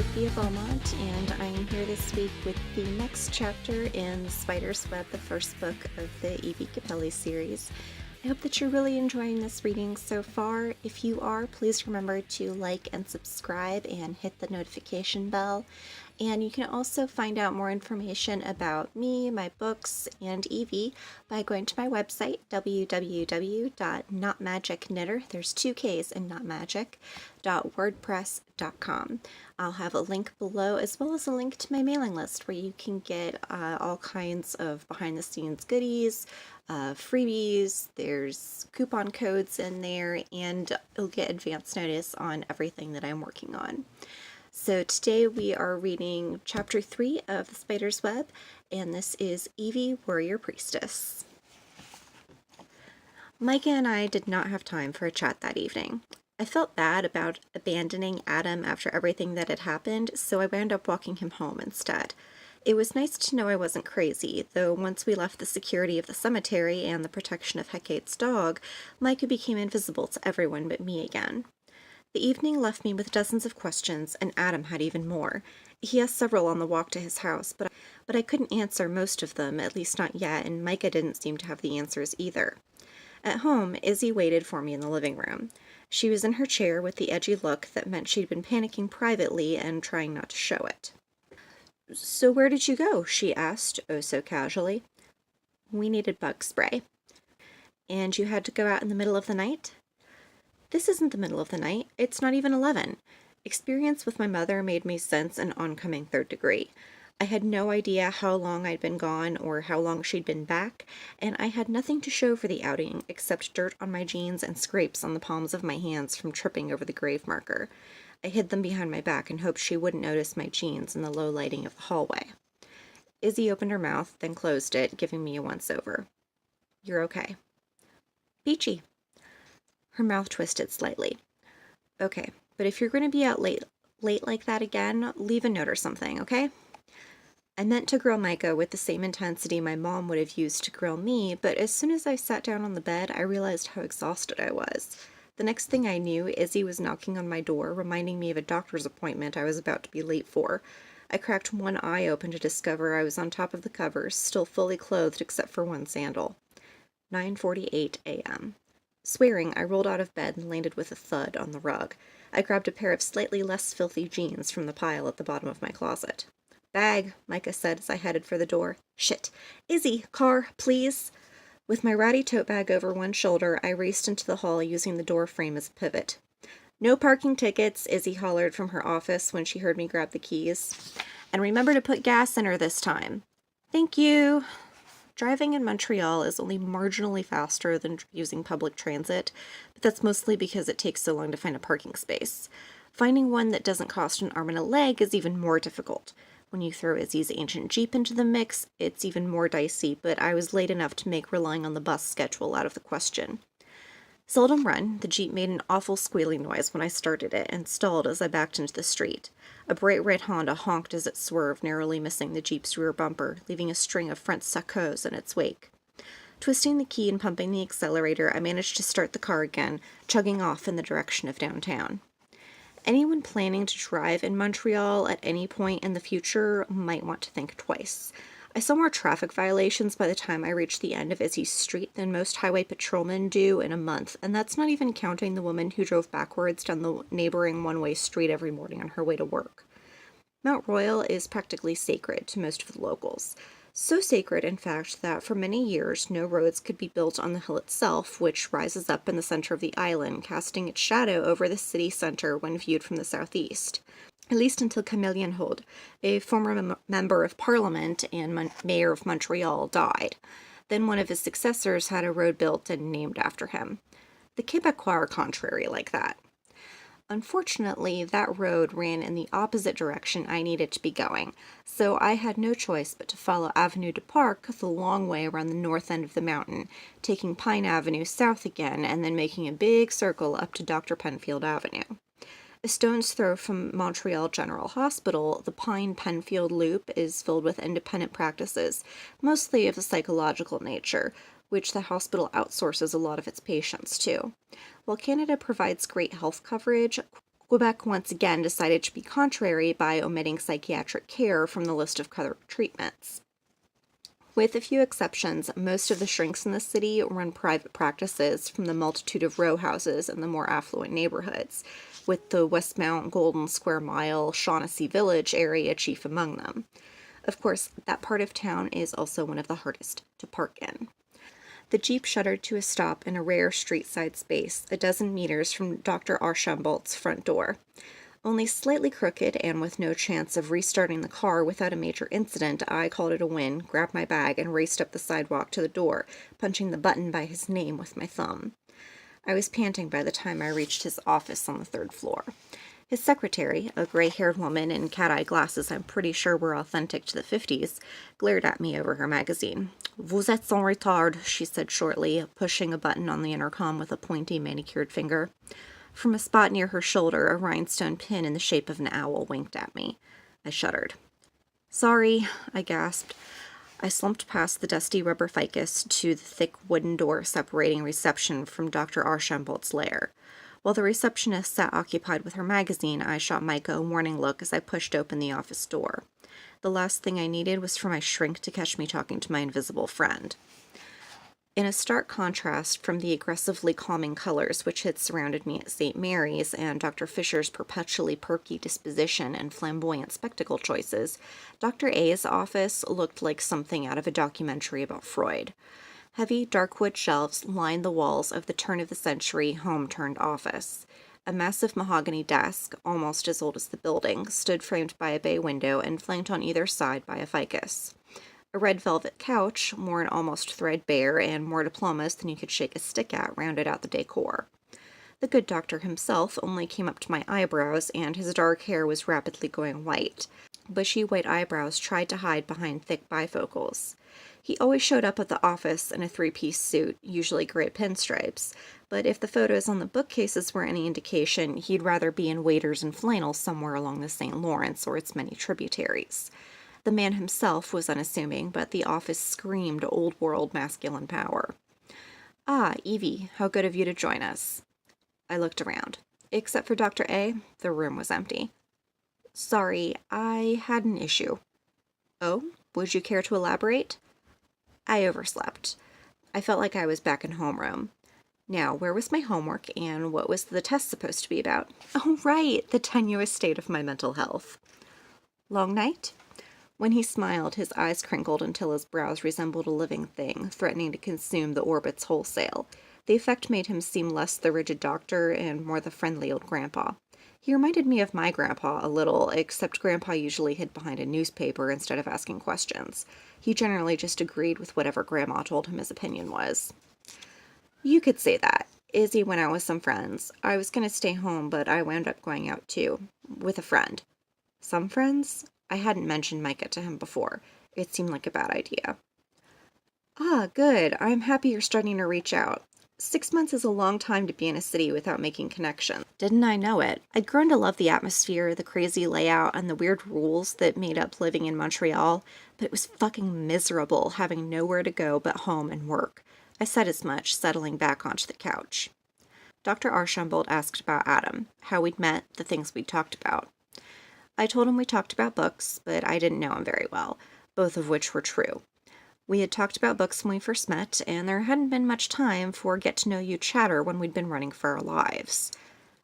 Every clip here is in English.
Sophia Beaumont, and I am here this week with the next chapter in The Spider's Web, the first book of the E.V. Capelli series. I hope that you're really enjoying this reading so far. If you are, please remember to like and subscribe and hit the notification bell. And you can also find out more information about me, my books, and Evie by going to my website, www.notmagicknitter, there's two K's in Not Magic, .wordpress.com. I'll have a link below as well as a link to my mailing list where you can get all kinds of behind-the-scenes goodies, freebies, there's coupon codes in there, and you'll get advance notice on everything that I'm working on. So today we are reading Chapter 3 of The Spider's Web, and this is Evie, Warrior Priestess. Micah and I did not have time for a chat that evening. I felt bad about abandoning Adam after everything that had happened, so I wound up walking him home instead. It was nice to know I wasn't crazy, though once we left the security of the cemetery and the protection of Hecate's dog, Micah became invisible to everyone but me again. The evening left me with dozens of questions, and Adam had even more. He asked several on the walk to his house, but I couldn't answer most of them, at least not yet, and Micah didn't seem to have the answers either. At home, Izzy waited for me in the living room. She was in her chair with the edgy look that meant she'd been panicking privately and trying not to show it. "So where did you go?" she asked, oh so casually. "We needed bug spray." "And you had to go out in the middle of the night?" "This isn't the middle of the night. It's not even 11. Experience with my mother made me sense an oncoming third degree. I had no idea how long I'd been gone or how long she'd been back, and I had nothing to show for the outing except dirt on my jeans and scrapes on the palms of my hands from tripping over the grave marker. I hid them behind my back and hoped she wouldn't notice my jeans in the low lighting of the hallway." Izzy opened her mouth, then closed it, giving me a once-over. "You're okay." "Peachy." Her mouth twisted slightly. "Okay, but if you're going to be out late like that again, leave a note or something, okay?" I meant to grill Micah with the same intensity my mom would have used to grill me, but as soon as I sat down on the bed, I realized how exhausted I was. The next thing I knew, Izzy was knocking on my door, reminding me of a doctor's appointment I was about to be late for. I cracked one eye open to discover I was on top of the covers, still fully clothed except for one sandal. 9:48 a.m. Swearing, I rolled out of bed and landed with a thud on the rug. I grabbed a pair of slightly less filthy jeans from the pile at the bottom of my closet. "Bag," Micah said as I headed for the door. "Shit. Izzy, car, please." With my ratty tote bag over one shoulder, I raced into the hall using the door frame as a pivot. "No parking tickets," Izzy hollered from her office when she heard me grab the keys. "And remember to put gas in her this time." "Thank you." Driving in Montreal is only marginally faster than using public transit, but that's mostly because it takes so long to find a parking space. Finding one that doesn't cost an arm and a leg is even more difficult. When you throw Izzy's ancient Jeep into the mix, it's even more dicey, but I was late enough to make relying on the bus schedule out of the question. Seldom run, the Jeep made an awful squealing noise when I started it and stalled as I backed into the street. A bright red Honda honked as it swerved, narrowly missing the Jeep's rear bumper, leaving a string of front suckos in its wake. Twisting the key and pumping the accelerator, I managed to start the car again, chugging off in the direction of downtown. Anyone planning to drive in Montreal at any point in the future might want to think twice. I saw more traffic violations by the time I reached the end of Izzy's street than most highway patrolmen do in a month, and that's not even counting the woman who drove backwards down the neighboring one-way street every morning on her way to work. Mount Royal is practically sacred to most of the locals. So sacred, in fact, that for many years no roads could be built on the hill itself, which rises up in the center of the island, casting its shadow over the city center when viewed from the southeast. At least until Camille Hod, a former member of Parliament and mayor of Montreal, died. Then one of his successors had a road built and named after him. The Quebecois are contrary like that. Unfortunately, that road ran in the opposite direction I needed to be going, so I had no choice but to follow Avenue du Parc the long way around the north end of the mountain, taking Pine Avenue south again and then making a big circle up to Dr. Penfield Avenue. A stone's throw from Montreal General Hospital, the Pine-Penfield Loop is filled with independent practices, mostly of a psychological nature, which the hospital outsources a lot of its patients to. While Canada provides great health coverage, Quebec once again decided to be contrary by omitting psychiatric care from the list of covered treatments. With a few exceptions, most of the shrinks in the city run private practices from the multitude of row houses in the more affluent neighborhoods, with the Westmount, Golden Square Mile, Shaughnessy Village area chief among them. Of course, that part of town is also one of the hardest to park in. The Jeep shuddered to a stop in a rare street-side space, a dozen meters from Dr. Archambault's front door. Only slightly crooked and with no chance of restarting the car without a major incident, I called it a win, grabbed my bag, and raced up the sidewalk to the door, punching the button by his name with my thumb. I was panting by the time I reached his office on the third floor. His secretary, a gray-haired woman in cat-eye glasses I'm pretty sure were authentic to the 50s, glared at me over her magazine. "Vous êtes en retard," she said shortly, pushing a button on the intercom with a pointy, manicured finger. From a spot near her shoulder, a rhinestone pin in the shape of an owl winked at me. I shuddered. "Sorry," I gasped. I slumped past the dusty rubber ficus to the thick wooden door separating reception from Dr. Archambault's lair. While the receptionist sat occupied with her magazine, I shot Micah a warning look as I pushed open the office door. The last thing I needed was for my shrink to catch me talking to my invisible friend. In a stark contrast from the aggressively calming colors which had surrounded me at St. Mary's and Dr. Fisher's perpetually perky disposition and flamboyant spectacle choices, Dr. A's office looked like something out of a documentary about Freud. Heavy, dark wood shelves lined the walls of the turn-of-the-century home-turned office. A massive mahogany desk, almost as old as the building, stood framed by a bay window and flanked on either side by a ficus. A red velvet couch, worn almost threadbare and more diplomas than you could shake a stick at, rounded out the decor. The good doctor himself only came up to my eyebrows, and his dark hair was rapidly going white. Bushy white eyebrows tried to hide behind thick bifocals. He always showed up at the office in a three-piece suit, usually gray pinstripes, but if the photos on the bookcases were any indication, he'd rather be in waders and flannel somewhere along the St. Lawrence or its many tributaries. The man himself was unassuming, but the office screamed old-world masculine power. "Ah, Evie, how good of you to join us." I looked around. Except for Dr. A, the room was empty. "Sorry, I had an issue." "Oh? Would you care to elaborate?" I overslept. I felt like I was back in homeroom. Now, where was my homework, and what was the test supposed to be about? Oh, right, the tenuous state of my mental health. "Long night?" When he smiled, his eyes crinkled until his brows resembled a living thing, threatening to consume the orbits wholesale. The effect made him seem less the rigid doctor and more the friendly old grandpa. He reminded me of my grandpa a little, except Grandpa usually hid behind a newspaper instead of asking questions. He generally just agreed with whatever Grandma told him his opinion was. "You could say that. Izzy went out with some friends. I was going to stay home, but I wound up going out too. With a friend." "Some friends?" I hadn't mentioned Micah to him before. It seemed like a bad idea. "Ah, good. I'm happy you're starting to reach out. 6 months is a long time to be in a city without making connections." Didn't I know it? I'd grown to love the atmosphere, the crazy layout, and the weird rules that made up living in Montreal, but it was fucking miserable having nowhere to go but home and work. I said as much, settling back onto the couch. Dr. Archambault asked about Adam, how we'd met, the things we'd talked about. I told him we talked about books, but I didn't know him very well, both of which were true. We had talked about books when we first met, and there hadn't been much time for get-to-know-you chatter when we'd been running for our lives.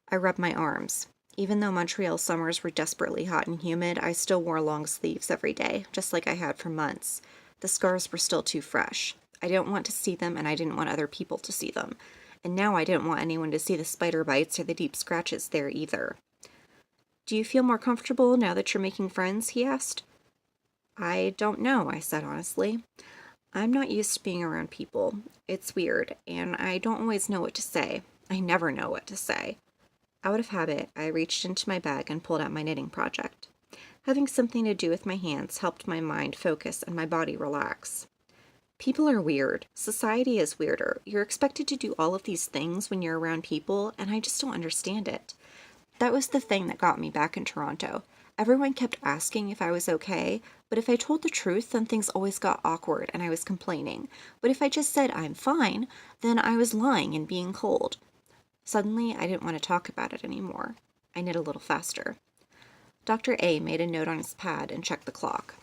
I rubbed my arms. Even though Montreal summers were desperately hot and humid, I still wore long sleeves every day, just like I had for months. The scars were still too fresh. I didn't want to see them, and I didn't want other people to see them. And now I didn't want anyone to see the spider bites or the deep scratches there either. "Do you feel more comfortable now that you're making friends?" he asked. "I don't know," I said honestly. "I'm not used to being around people. It's weird, and I don't always know what to say. I never know what to say." Out of habit, I reached into my bag and pulled out my knitting project. Having something to do with my hands helped my mind focus and my body relax. People are weird. Society is weirder. You're expected to do all of these things when you're around people, and I just don't understand it. That was the thing that got me back in Toronto. Everyone kept asking if I was okay, but if I told the truth, then things always got awkward and I was complaining. But if I just said I'm fine, then I was lying and being cold. Suddenly, I didn't want to talk about it anymore. I knit a little faster. Dr. A made a note on his pad and checked the clock.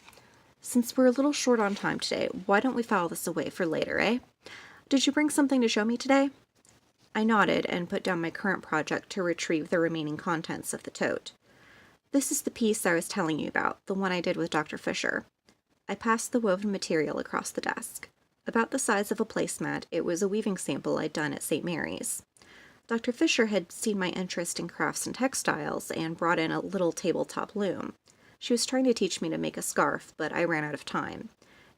Since we're a little short on time today, why don't we file this away for later, eh? Did you bring something to show me today? I nodded and put down my current project to retrieve the remaining contents of the tote. This is the piece I was telling you about, the one I did with Dr. Fisher. I passed the woven material across the desk. About the size of a placemat, it was a weaving sample I'd done at St. Mary's. Dr. Fisher had seen my interest in crafts and textiles and brought in a little tabletop loom. She was trying to teach me to make a scarf, but I ran out of time.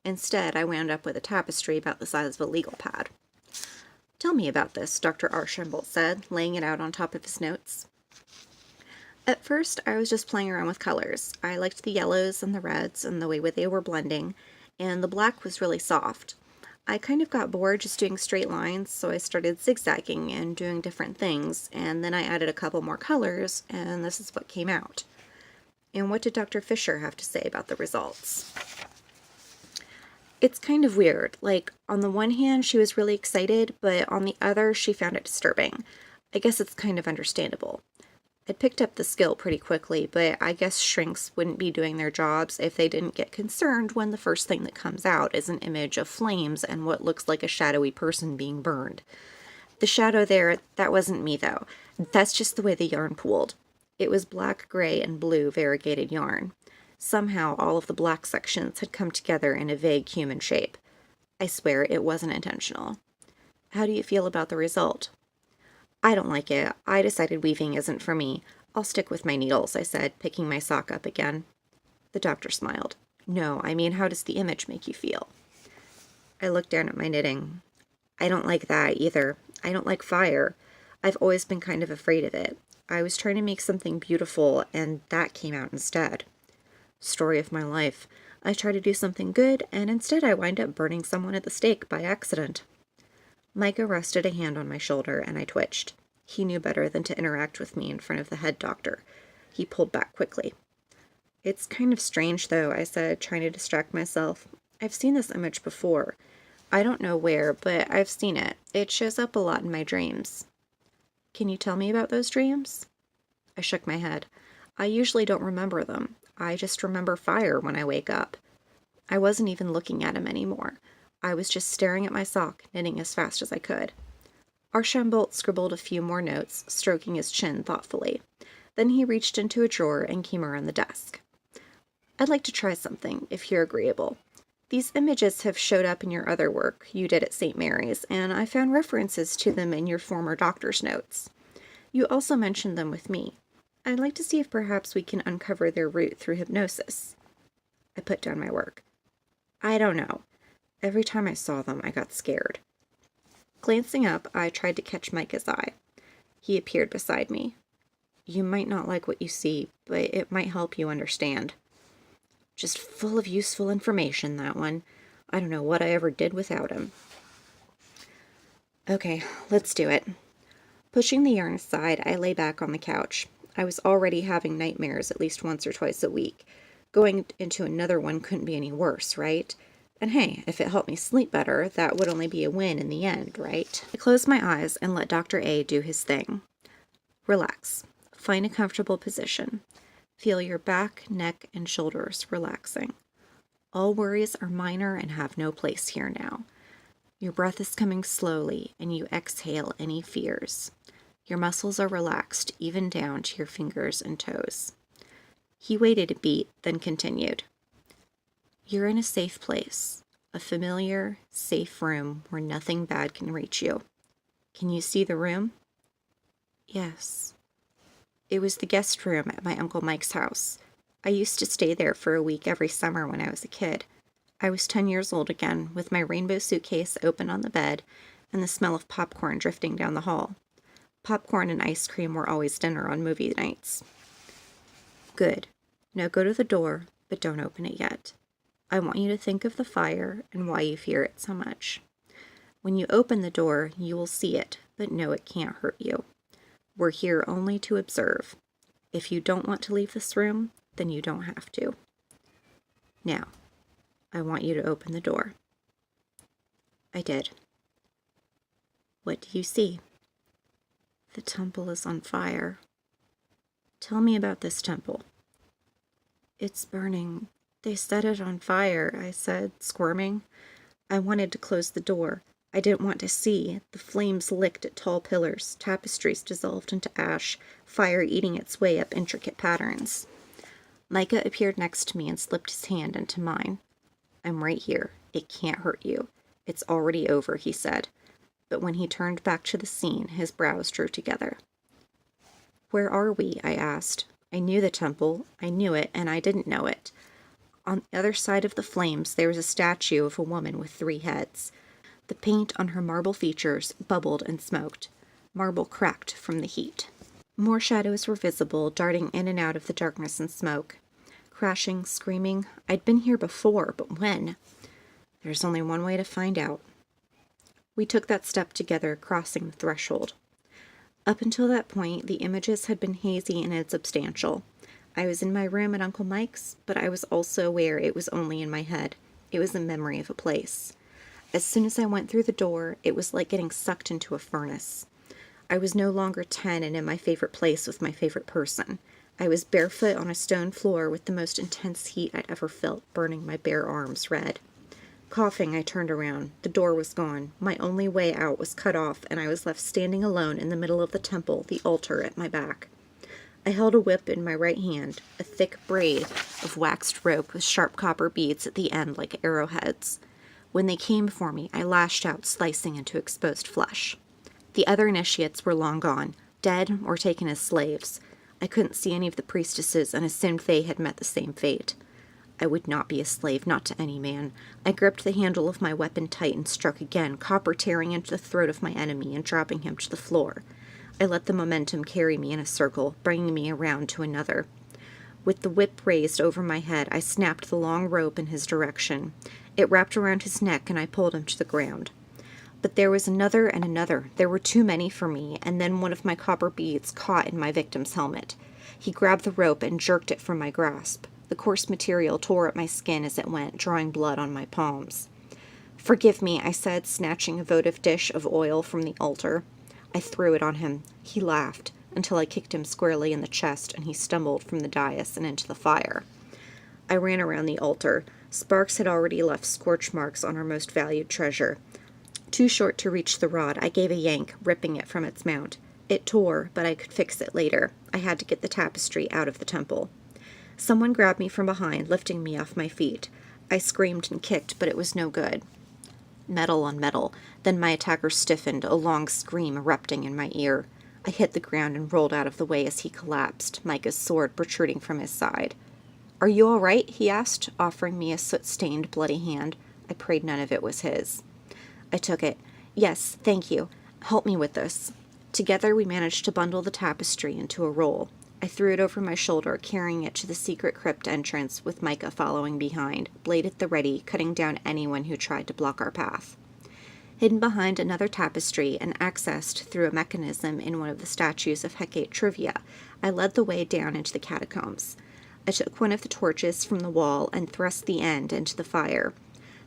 Instead, I wound up with a tapestry about the size of a legal pad. Tell me about this, Dr. Archambault said, laying it out on top of his notes. At first, I was just playing around with colors. I liked the yellows and the reds and the way they were blending, and the black was really soft. I kind of got bored just doing straight lines, so I started zigzagging and doing different things, and then I added a couple more colors, and this is what came out. And what did Dr. Fisher have to say about the results? It's kind of weird. Like, on the one hand, she was really excited, but on the other, she found it disturbing. I guess it's kind of understandable. I'd picked up the skill pretty quickly, but I guess shrinks wouldn't be doing their jobs if they didn't get concerned when the first thing that comes out is an image of flames and what looks like a shadowy person being burned. The shadow there, that wasn't me though. That's just the way the yarn pooled. It was black, gray, and blue variegated yarn. Somehow all of the black sections had come together in a vague human shape. I swear it wasn't intentional. How do you feel about the result? I don't like it. I decided weaving isn't for me. I'll stick with my needles, I said, picking my sock up again. The doctor smiled. No, I mean, how does the image make you feel? I looked down at my knitting. I don't like that either. I don't like fire. I've always been kind of afraid of it. I was trying to make something beautiful, and that came out instead. Story of my life. I tried to do something good, and instead I wind up burning someone at the stake by accident. Micah rested a hand on my shoulder, and I twitched. He knew better than to interact with me in front of the head doctor. He pulled back quickly. It's kind of strange, though, I said, trying to distract myself. I've seen this image before. I don't know where, but I've seen it. It shows up a lot in my dreams. Can you tell me about those dreams? I shook my head. I usually don't remember them. I just remember fire when I wake up. I wasn't even looking at him anymore. I was just staring at my sock, knitting as fast as I could. Archambault scribbled a few more notes, stroking his chin thoughtfully. Then he reached into a drawer and came around the desk. I'd like to try something, if you're agreeable. These images have showed up in your other work you did at St. Mary's, and I found references to them in your former doctor's notes. You also mentioned them with me. I'd like to see if perhaps we can uncover their root through hypnosis. I put down my work. I don't know. Every time I saw them, I got scared. Glancing up, I tried to catch Micah's eye. He appeared beside me. You might not like what you see, but it might help you understand. Just full of useful information, that one. I don't know what I ever did without him. Okay, let's do it. Pushing the yarn aside, I lay back on the couch. I was already having nightmares at least once or twice a week. Going into another one couldn't be any worse, right? And hey, if it helped me sleep better, that would only be a win in the end, right? I closed my eyes and let Dr. A do his thing. Relax. Find a comfortable position. Feel your back, neck, and shoulders relaxing. All worries are minor and have no place here now. Your breath is coming slowly, and you exhale any fears. Your muscles are relaxed, even down to your fingers and toes. He waited a beat, then continued. You're in a safe place, a familiar, safe room where nothing bad can reach you. Can you see the room? Yes. It was the guest room at my Uncle Mike's house. I used to stay there for a week every summer when I was a kid. I was 10 years old again, with my rainbow suitcase open on the bed and the smell of popcorn drifting down the hall. Popcorn and ice cream were always dinner on movie nights. Good. Now go to the door, but don't open it yet. I want you to think of the fire and why you fear it so much. When you open the door, you will see it, but know it can't hurt you. We're here only to observe. If you don't want to leave this room, then you don't have to. Now, I want you to open the door. I did. What do you see? The temple is on fire. Tell me about this temple. It's burning. They set it on fire, I said, squirming. I wanted to close the door. I didn't want to see. The flames licked at tall pillars, tapestries dissolved into ash, fire eating its way up intricate patterns. Micah appeared next to me and slipped his hand into mine. I'm right here. It can't hurt you. It's already over, he said. But when he turned back to the scene, his brows drew together. Where are we? I asked. I knew the temple. I knew it, and I didn't know it. On the other side of the flames, there was a statue of a woman with 3 heads. The paint on her marble features bubbled and smoked. Marble cracked from the heat. More shadows were visible, darting in and out of the darkness and smoke. Crashing, screaming. I'd been here before, but when? There's only one way to find out. We took that step together, crossing the threshold. Up until that point, the images had been hazy and insubstantial. I was in my room at Uncle Mike's, but I was also aware it was only in my head. It was a memory of a place. As soon as I went through the door, it was like getting sucked into a furnace. I was no longer 10 and in my favorite place with my favorite person. I was barefoot on a stone floor with the most intense heat I'd ever felt burning my bare arms red. Coughing, I turned around. The door was gone. My only way out was cut off, and I was left standing alone in the middle of the temple, the altar at my back. I held a whip in my right hand, a thick braid of waxed rope with sharp copper beads at the end like arrowheads. When they came for me, I lashed out, slicing into exposed flesh. The other initiates were long gone, dead or taken as slaves. I couldn't see any of the priestesses and assumed they had met the same fate. I would not be a slave, not to any man. I gripped the handle of my weapon tight and struck again, copper tearing into the throat of my enemy and dropping him to the floor. I let the momentum carry me in a circle, bringing me around to another. With the whip raised over my head, I snapped the long rope in his direction. It wrapped around his neck, and I pulled him to the ground. But there was another and another. There were too many for me, and then one of my copper beads caught in my victim's helmet. He grabbed the rope and jerked it from my grasp. The coarse material tore at my skin as it went, drawing blood on my palms. "Forgive me," I said, snatching a votive dish of oil from the altar. I threw it on him. He laughed, until I kicked him squarely in the chest, and he stumbled from the dais and into the fire. I ran around the altar. Sparks had already left scorch marks on our most valued treasure. Too short to reach the rod, I gave a yank, ripping it from its mount. It tore, but I could fix it later. I had to get the tapestry out of the temple. Someone grabbed me from behind, lifting me off my feet. I screamed and kicked, but it was no good. Metal on metal. Then my attacker stiffened, a long scream erupting in my ear. I hit the ground and rolled out of the way as he collapsed, Micah's sword protruding from his side. "Are you all right?" he asked, offering me a soot-stained, bloody hand. I prayed none of it was his. I took it. "Yes, thank you. Help me with this." Together we managed to bundle the tapestry into a roll. I threw it over my shoulder, carrying it to the secret crypt entrance, with Micah following behind, blade at the ready, cutting down anyone who tried to block our path. Hidden behind another tapestry and accessed through a mechanism in one of the statues of Hecate Trivia, I led the way down into the catacombs. I took one of the torches from the wall and thrust the end into the fire.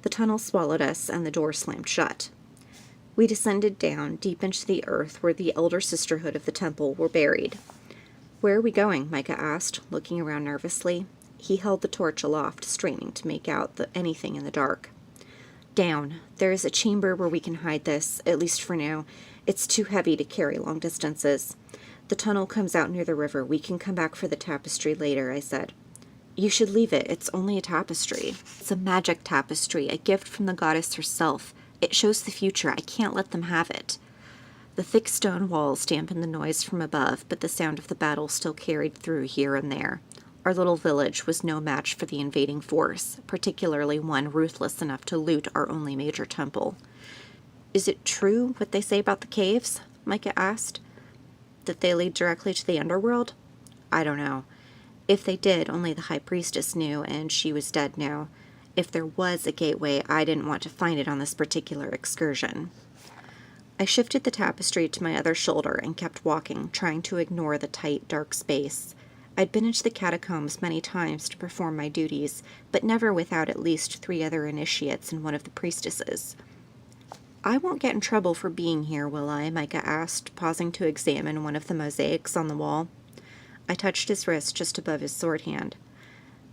The tunnel swallowed us, and the door slammed shut. We descended down, deep into the earth where the elder sisterhood of the temple were buried. "Where are we going?" Micah asked, looking around nervously. He held the torch aloft, straining to make out anything in the dark. "Down. There is a chamber where we can hide this, at least for now. It's too heavy to carry long distances. The tunnel comes out near the river. We can come back for the tapestry later," I said. "You should leave it. It's only a tapestry." "It's a magic tapestry, a gift from the goddess herself. It shows the future. I can't let them have it." The thick stone walls dampened the noise from above, but the sound of the battle still carried through here and there. Our little village was no match for the invading force, particularly one ruthless enough to loot our only major temple. "Is it true what they say about the caves?" Micah asked. "That they lead directly to the underworld?" "I don't know. If they did, only the high priestess knew, and she was dead now. If there was a gateway, I didn't want to find it on this particular excursion." I shifted the tapestry to my other shoulder and kept walking, trying to ignore the tight, dark space. I'd been into the catacombs many times to perform my duties, but never without at least 3 other initiates and one of the priestesses. "I won't get in trouble for being here, will I?" Micah asked, pausing to examine one of the mosaics on the wall. I touched his wrist just above his sword hand.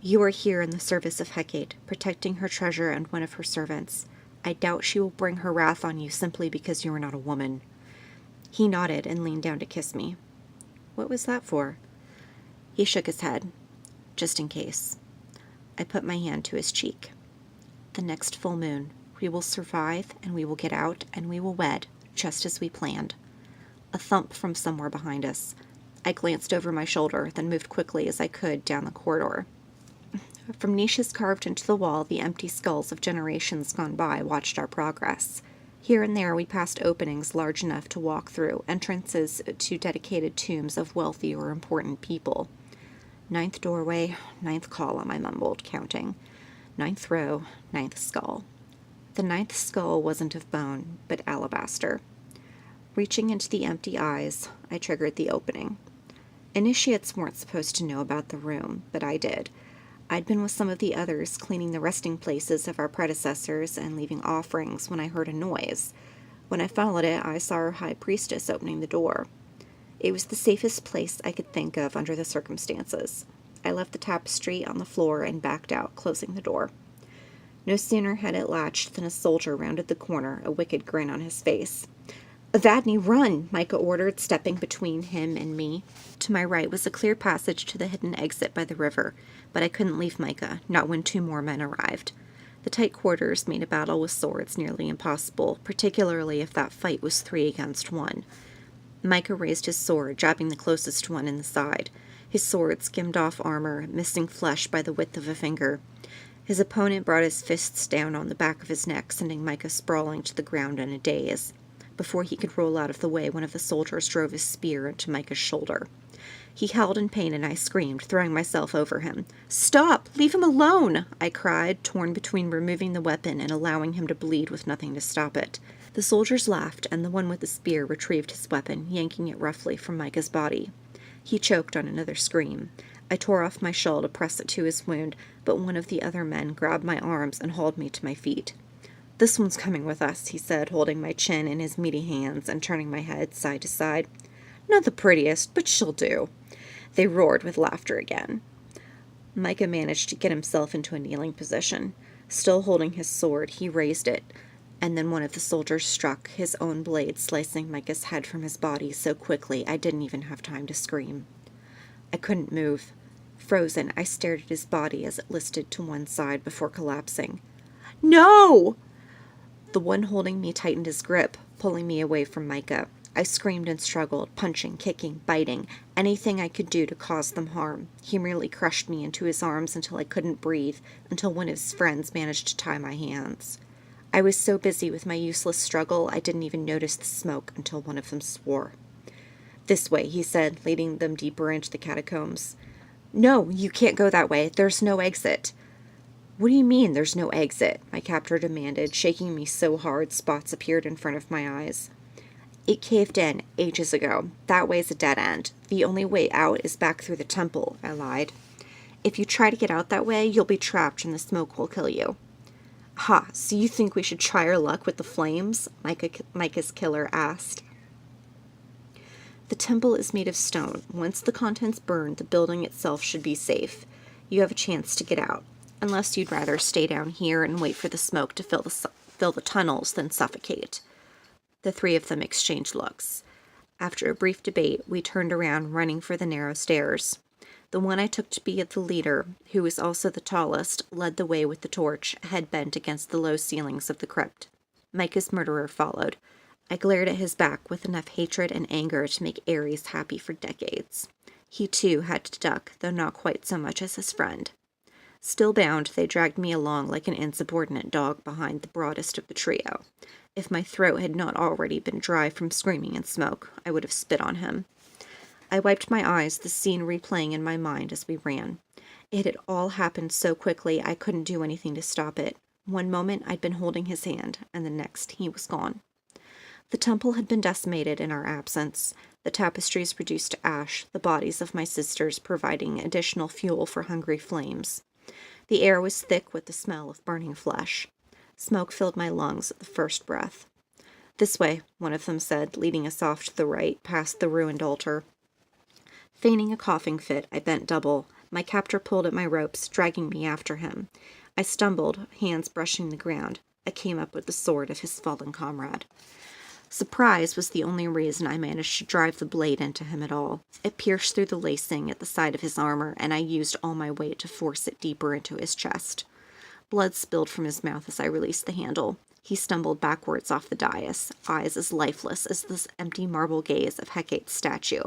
You are here in the service of Hecate, protecting her treasure and one of her servants. I doubt she will bring her wrath on you simply because you are not a woman. He nodded and leaned down to kiss me. What was that for? He shook his head. Just in case. I put my hand to his cheek. The next full moon, we will survive, and we will get out, and we will wed, just as we planned. A thump from somewhere behind us. I glanced over my shoulder, then moved quickly as I could down the corridor. From niches carved into the wall, the empty skulls of generations gone by watched our progress. Here and there we passed openings large enough to walk through, entrances to dedicated tombs of wealthy or important people. 9th doorway, 9th column, I mumbled, counting. 9th row, 9th skull. The 9th skull wasn't of bone, but alabaster. Reaching into the empty eyes, I triggered the opening. Initiates weren't supposed to know about the room, but I did. I'd been with some of the others cleaning the resting places of our predecessors and leaving offerings when I heard a noise. When I followed it, I saw our high priestess opening the door. It was the safest place I could think of under the circumstances. I left the tapestry on the floor and backed out, closing the door. No sooner had it latched than a soldier rounded the corner, a wicked grin on his face. "Evadne, run!" Micah ordered, stepping between him and me. To my right was a clear passage to the hidden exit by the river, but I couldn't leave Micah, not when 2 more men arrived. The tight quarters made a battle with swords nearly impossible, particularly if that fight was 3 against 1. Micah raised his sword, jabbing the closest one in the side. His sword skimmed off armor, missing flesh by the width of a finger. His opponent brought his fists down on the back of his neck, sending Micah sprawling to the ground in a daze. Before he could roll out of the way, one of the soldiers drove his spear into Micah's shoulder. He howled in pain, and I screamed, throwing myself over him. "Stop! Leave him alone!" I cried, torn between removing the weapon and allowing him to bleed with nothing to stop it. The soldiers laughed, and the one with the spear retrieved his weapon, yanking it roughly from Micah's body. He choked on another scream. I tore off my shawl to press it to his wound, but one of the other men grabbed my arms and hauled me to my feet. "This one's coming with us," he said, holding my chin in his meaty hands and turning my head side to side. "Not the prettiest, but she'll do." They roared with laughter again. Micah managed to get himself into a kneeling position. Still holding his sword, he raised it, and then one of the soldiers struck, his own blade slicing Micah's head from his body so quickly I didn't even have time to scream. I couldn't move. Frozen, I stared at his body as it listed to one side before collapsing. "No!" The one holding me tightened his grip, pulling me away from Micah. I screamed and struggled, punching, kicking, biting, anything I could do to cause them harm. He merely crushed me into his arms until I couldn't breathe, until one of his friends managed to tie my hands. I was so busy with my useless struggle, I didn't even notice the smoke until one of them swore. "This way," he said, leading them deeper into the catacombs. "No, you can't go that way. There's no exit." "What do you mean, there's no exit?" my captor demanded, shaking me so hard spots appeared in front of my eyes. "It caved in ages ago. That way's a dead end. The only way out is back through the temple," I lied. "If you try to get out that way, you'll be trapped and the smoke will kill you." "Ha, so you think we should try our luck with the flames?" Micah's killer asked. "The temple is made of stone. Once the contents burn, the building itself should be safe. You have a chance to get out. Unless you'd rather stay down here and wait for the smoke to fill the tunnels than suffocate." The 3 of them exchanged looks. After a brief debate, we turned around, running for the narrow stairs. The one I took to be the leader, who was also the tallest, led the way with the torch, head bent against the low ceilings of the crypt. Micah's murderer followed. I glared at his back with enough hatred and anger to make Ares happy for decades. He, too, had to duck, though not quite so much as his friend. Still bound, they dragged me along like an insubordinate dog behind the broadest of the trio. If my throat had not already been dry from screaming and smoke, I would have spit on him. I wiped my eyes, the scene replaying in my mind as we ran. It had all happened so quickly I couldn't do anything to stop it. One moment I'd been holding his hand, and the next he was gone. The temple had been decimated in our absence, the tapestries reduced to ash, the bodies of my sisters providing additional fuel for hungry flames. The air was thick with the smell of burning flesh. Smoke filled my lungs at the first breath. "This way," one of them said, leading us off to the right, past the ruined altar. Feigning a coughing fit, I bent double. My captor pulled at my ropes, dragging me after him. I stumbled, hands brushing the ground. I came up with the sword of his fallen comrade. Surprise was the only reason I managed to drive the blade into him at all. It pierced through the lacing at the side of his armor, and I used all my weight to force it deeper into his chest. Blood spilled from his mouth as I released the handle. He stumbled backwards off the dais, eyes as lifeless as the empty marble gaze of Hecate's statue.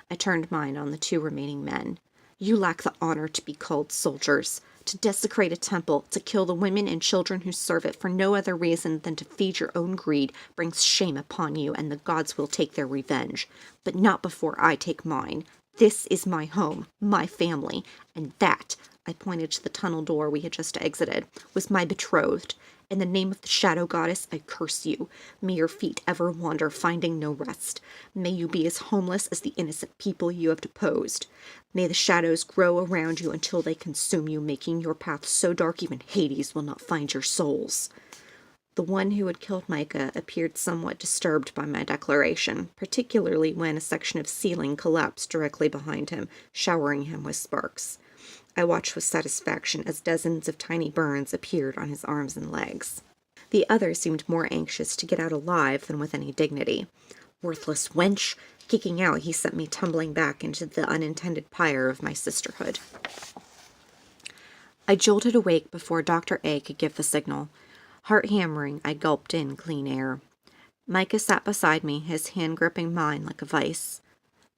I turned mine on the 2 remaining men. You lack the honor to be called soldiers. To desecrate a temple, to kill the women and children who serve it for no other reason than to feed your own greed brings shame upon you, and the gods will take their revenge. But not before I take mine. This is my home, my family, and that, I pointed to the tunnel door we had just exited, was my betrothed. In the name of the shadow goddess, I curse you. May your feet ever wander, finding no rest. May you be as homeless as the innocent people you have deposed. May the shadows grow around you until they consume you, making your path so dark even Hades will not find your souls. The one who had killed Micah appeared somewhat disturbed by my declaration, particularly when a section of ceiling collapsed directly behind him, showering him with sparks. I watched with satisfaction as dozens of tiny burns appeared on his arms and legs. The other seemed more anxious to get out alive than with any dignity. Worthless wench! Kicking out, he sent me tumbling back into the unintended pyre of my sisterhood. I jolted awake before Dr. A could give the signal. Heart hammering, I gulped in clean air. Micah sat beside me, his hand gripping mine like a vice.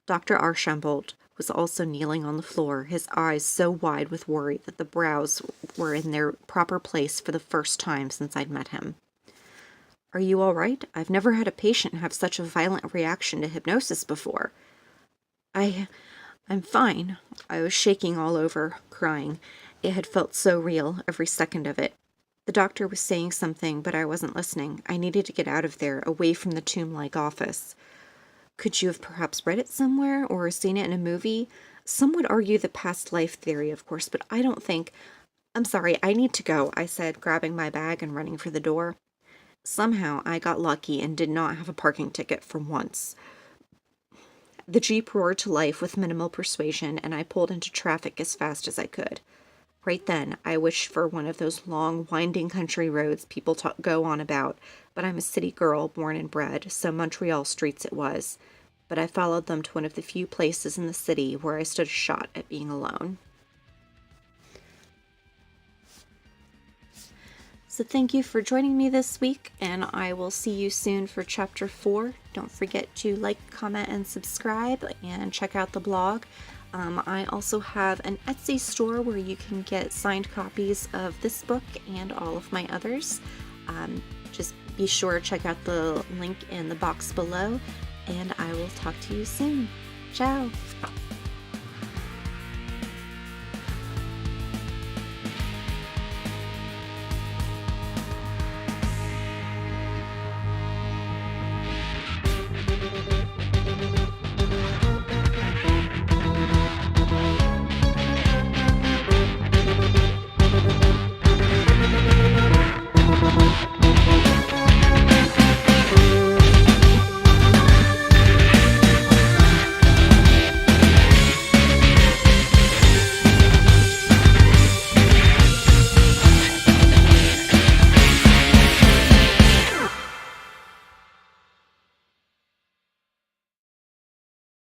Dr. Archambault was also kneeling on the floor, his eyes so wide with worry that the brows were in their proper place for the first time since I'd met him. Are you all right? I've never had a patient have such a violent reaction to hypnosis before. I'm fine. I was shaking all over, crying. It had felt so real, every second of it. The doctor was saying something, but I wasn't listening. I needed to get out of there, away from the tomb-like office. Could you have perhaps read it somewhere, or seen it in a movie? Some would argue the past life theory, of course, but I don't think... I'm sorry, I need to go, I said, grabbing my bag and running for the door. Somehow, I got lucky and did not have a parking ticket for once. The Jeep roared to life with minimal persuasion, and I pulled into traffic as fast as I could. Right then, I wished for one of those long, winding country roads people go on about, but I'm a city girl, born and bred, so Montreal streets it was. But I followed them to one of the few places in the city where I stood a shot at being alone. So thank you for joining me this week, and I will see you soon for Chapter 4. Don't forget to like, comment, and subscribe, and check out the blog. I also have an Etsy store where you can get signed copies of this book and all of my others. Just be sure to check out the link in the box below, and I will talk to you soon. Ciao!